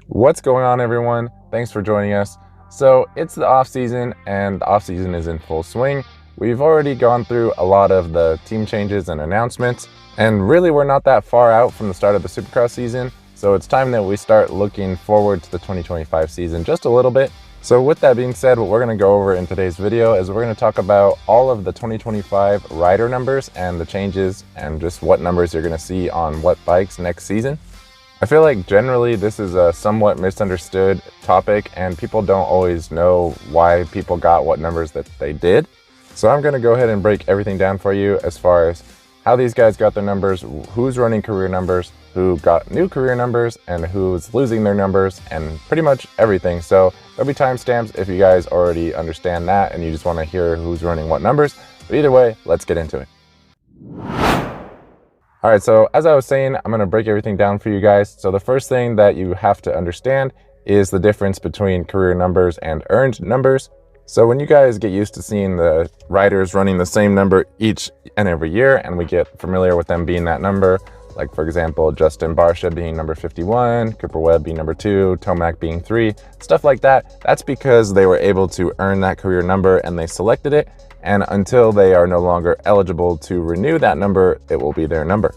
What's going on, everyone? Thanks for joining us. So it's the off season, and the off season is in full swing. We've already gone through a lot of the team changes and announcements, and really we're not that far out from the start of the Supercross season. So it's time that we start looking forward to the 2025 season just a little bit. So with that being said, what we're going to go over in today's video is we're going to talk about all of the 2025 rider numbers and the changes and just what numbers you're going to see on what bikes next season. I feel like generally this is a somewhat misunderstood topic and people don't always know why people got what numbers that they did. So I'm going to go ahead and break everything down for you as far as how these guys got their numbers, who's running career numbers, who got new career numbers, and who's losing their numbers, and pretty much everything. So there'll be timestamps if you guys already understand that and you just want to hear who's running what numbers. But either way, let's get into it. All right, so as I was saying, I'm going to break everything down for you guys. So the first thing that you have to understand is the difference between career numbers and earned numbers. So when you guys get used to seeing the riders running the same number each and every year, and we get familiar with them being that number, like for example, Justin Barcia being number 51, Cooper Webb being number 2, Tomac being 3, stuff like that, that's because they were able to earn that career number and they selected it. And until they are no longer eligible to renew that number, it will be their number.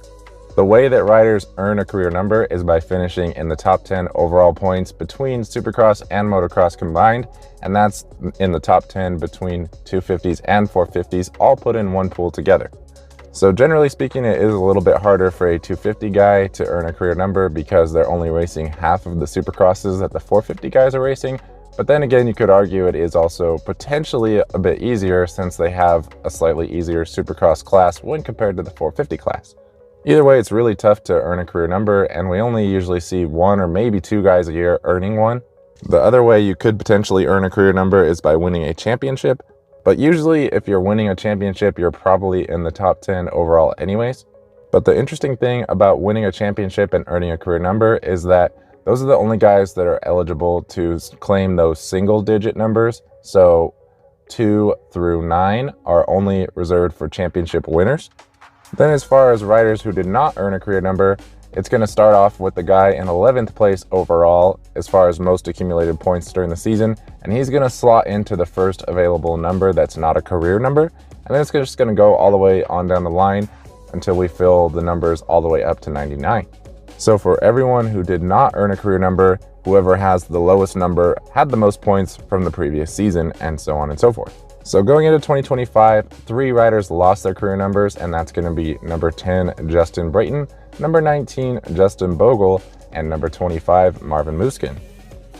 The way that riders earn a career number is by finishing in the top 10 overall points between Supercross and Motocross combined, and that's in the top 10 between 250s and 450s, all put in one pool together. So generally speaking, it is a little bit harder for a 250 guy to earn a career number because they're only racing half of the Supercrosses that the 450 guys are racing. But then again, you could argue it is also potentially a bit easier since they have a slightly easier Supercross class when compared to the 450 class. Either way, it's really tough to earn a career number, and we only usually see one or maybe two guys a year earning one. The other way you could potentially earn a career number is by winning a championship, but usually if you're winning a championship, you're probably in the top 10 overall anyways. But the interesting thing about winning a championship and earning a career number is that those are the only guys that are eligible to claim those single digit numbers. So 2 through 9 are only reserved for championship winners. Then as far as riders who did not earn a career number, it's going to start off with the guy in 11th place overall as far as most accumulated points during the season, and he's going to slot into the first available number that's not a career number, and then it's just going to go all the way on down the line until we fill the numbers all the way up to 99. So for everyone who did not earn a career number, whoever has the lowest number had the most points from the previous season, and so on and so forth. So going into 2025, 3 riders lost their career numbers, and that's going to be number 10, Justin Brayton, number 19, Justin Bogle, and number 25, Marvin Musquin.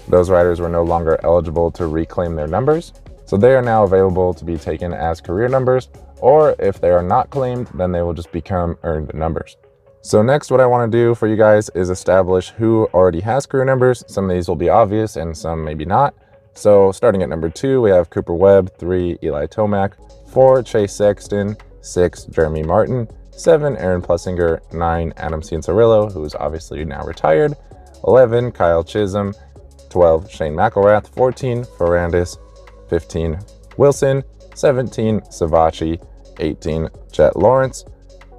Those riders were no longer eligible to reclaim their numbers, so they are now available to be taken as career numbers, or if they are not claimed, then they will just become earned numbers. So next, what I want to do for you guys is establish who already has career numbers. Some of these will be obvious and some maybe not. So starting at number 2, we have Cooper Webb, 3, Eli Tomac, 4, Chase Sexton, 6, Jeremy Martin, 7, Aaron Plessinger, 9, Adam Cianciarulo, who is obviously now retired, 11, Kyle Chisholm, 12, Shane McElrath, 14, Ferrandis, 15, Wilson, 17, Savacci, 18, Chet Lawrence,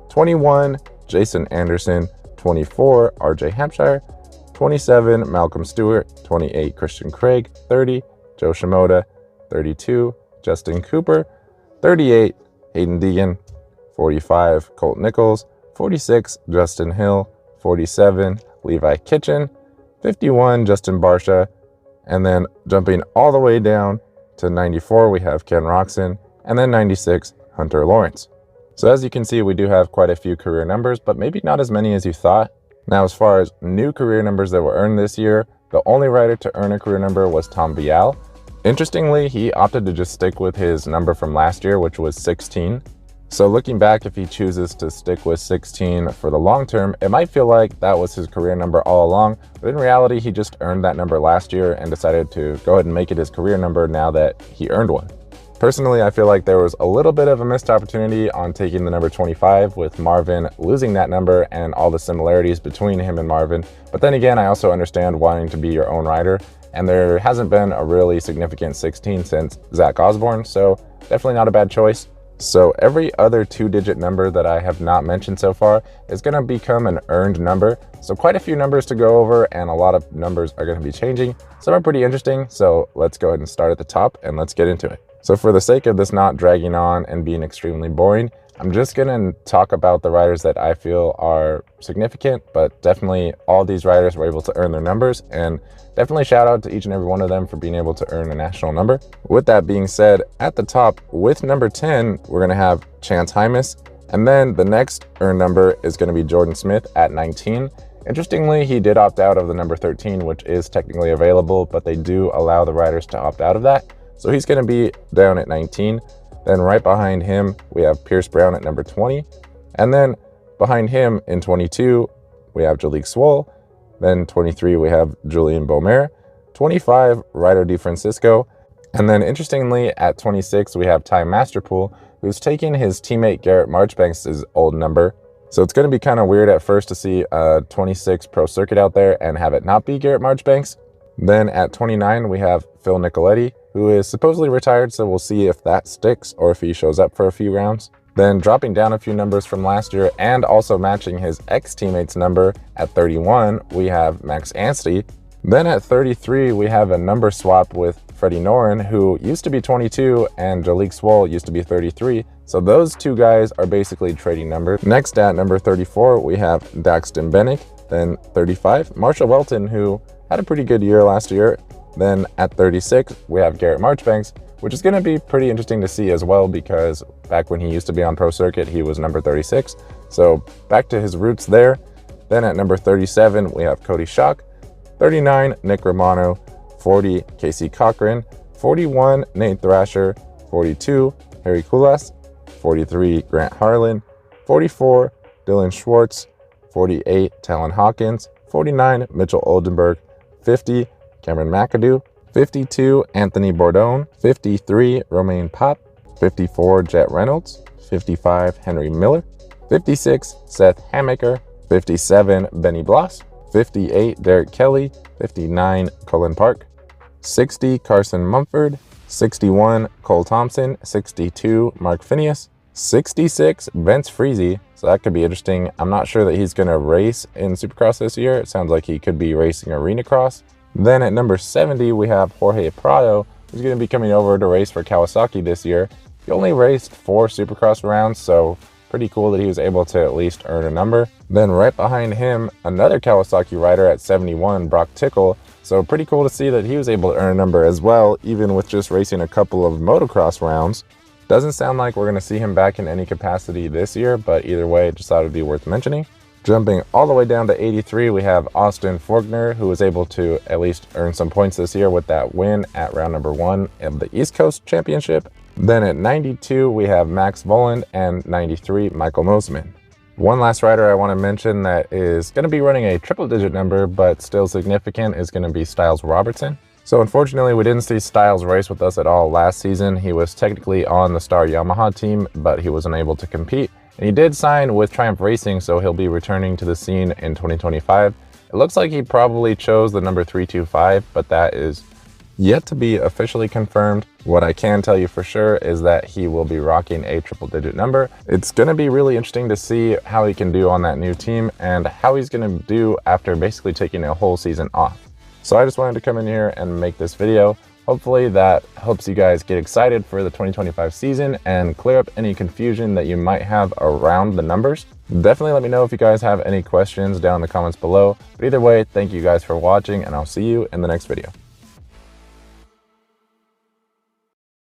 21, Jason Anderson, 24, RJ Hampshire, 27, Malcolm Stewart, 28, Christian Craig, 30, Joe Shimoda, 32, Justin Cooper, 38, Hayden Deegan, 45, Colt Nichols, 46, Justin Hill, 47, Levi Kitchen, 51, Justin Barcia, and then jumping all the way down to 94, we have Ken Roczen, and then 96, Hunter Lawrence. So as you can see, we do have quite a few career numbers, but maybe not as many as you thought. Now, as far as new career numbers that were earned this year, the only rider to earn a career number was Tom Vialle. Interestingly, he opted to just stick with his number from last year, which was 16. So looking back, if he chooses to stick with 16 for the long term, it might feel like that was his career number all along, but in reality, he just earned that number last year and decided to go ahead and make it his career number now that he earned one. Personally, I feel like there was a little bit of a missed opportunity on taking the number 25 with Marvin losing that number and all the similarities between him and Marvin. But then again, I also understand wanting to be your own rider, and there hasn't been a really significant 16 since Zach Osborne, so definitely not a bad choice. So every other 2-digit number that I have not mentioned so far is going to become an earned number. So quite a few numbers to go over, and a lot of numbers are going to be changing. Some are pretty interesting, so let's go ahead and start at the top and let's get into it. So for the sake of this not dragging on and being extremely boring, I'm just going to talk about the riders that I feel are significant, but definitely all these riders were able to earn their numbers, and definitely shout out to each and every one of them for being able to earn a national number. With that being said, at the top with number 10, we're going to have Chance Hymas, and then the next earned number is going to be Jordan Smith at 19. Interestingly, he did opt out of the number 13, which is technically available, but they do allow the riders to opt out of that. So he's going to be down at 19. Then right behind him, we have Pierce Brown at number 20. And then behind him in 22, we have Jalek Swoll. Then 23, we have Julian Beaumer. 25, Ryder DeFrancisco. And then interestingly, at 26, we have Ty Masterpool, who's taking his teammate Garrett Marchbanks' old number. So it's going to be kind of weird at first to see a 26 Pro Circuit out there and have it not be Garrett Marchbanks. Then at 29, we have Phil Nicoletti, who is supposedly retired, so we'll see if that sticks or if he shows up for a few rounds. Then dropping down a few numbers from last year and also matching his ex-teammate's number at 31, we have Max Anstie. Then at 33, we have a number swap with Freddie Noren, who used to be 22, and Jalek Swoll used to be 33. So those two guys are basically trading numbers. Next at number 34, we have Daxton Bennick. Then 35, Marshall Weltin, who had a pretty good year last year. Then at 36, we have Garrett Marchbanks, which is going to be pretty interesting to see as well, because back when he used to be on Pro Circuit, he was number 36. So back to his roots there. Then at number 37, we have Cody Schock. 39, Nick Romano. 40, Casey Cochran. 41, Nate Thrasher. 42, Harry Kulas. 43, Grant Harlan. 44, Dylan Schwartz. 48, Talon Hawkins. 49, Mitchell Oldenburg. 50, Cameron McAdoo. 52, Anthony Bourdon. 53, Romain Popp. 54, Jet Reynolds. 55, Henry Miller. 56, Seth Hammaker. 57, Benny Bloss. 58, Derek Kelly. 59, Cullen Park. 60, Carson Mumford. 61, Cole Thompson. 62, Mark Phineas. 66, Vince Friese. So that could be interesting. I'm not sure that he's going to race in Supercross this year. It sounds like he could be racing Arena Cross. Then at number 70, we have Jorge Prado, who's going to be coming over to race for Kawasaki this year. He only raced 4 Supercross rounds, so pretty cool that he was able to at least earn a number. Then right behind him, another Kawasaki rider at 71, Brock Tickle. So pretty cool to see that he was able to earn a number as well, even with just racing a couple of motocross rounds. Doesn't sound like we're going to see him back in any capacity this year, but either way, just thought it'd be worth mentioning. Jumping all the way down to 83, we have Austin Forkner, who was able to at least earn some points this year with that win at round number 1 of the East Coast Championship. Then at 92, we have Max Voland, and 93, Michael Mosiman. One last rider I want to mention that is going to be running a triple-digit number, but still significant, is going to be Styles Robertson. So unfortunately, we didn't see Styles race with us at all last season. He was technically on the Star Yamaha team, but he was unable to compete. And he did sign with Triumph Racing, so he'll be returning to the scene in 2025. It looks like he probably chose the number 325, but that is yet to be officially confirmed. What I can tell you for sure is that he will be rocking a triple-digit number. It's going to be really interesting to see how he can do on that new team and how he's going to do after basically taking a whole season off. So I just wanted to come in here and make this video. Hopefully that helps you guys get excited for the 2025 season and clear up any confusion that you might have around the numbers. Definitely let me know if you guys have any questions down in the comments below. But either way, thank you guys for watching, and I'll see you in the next video.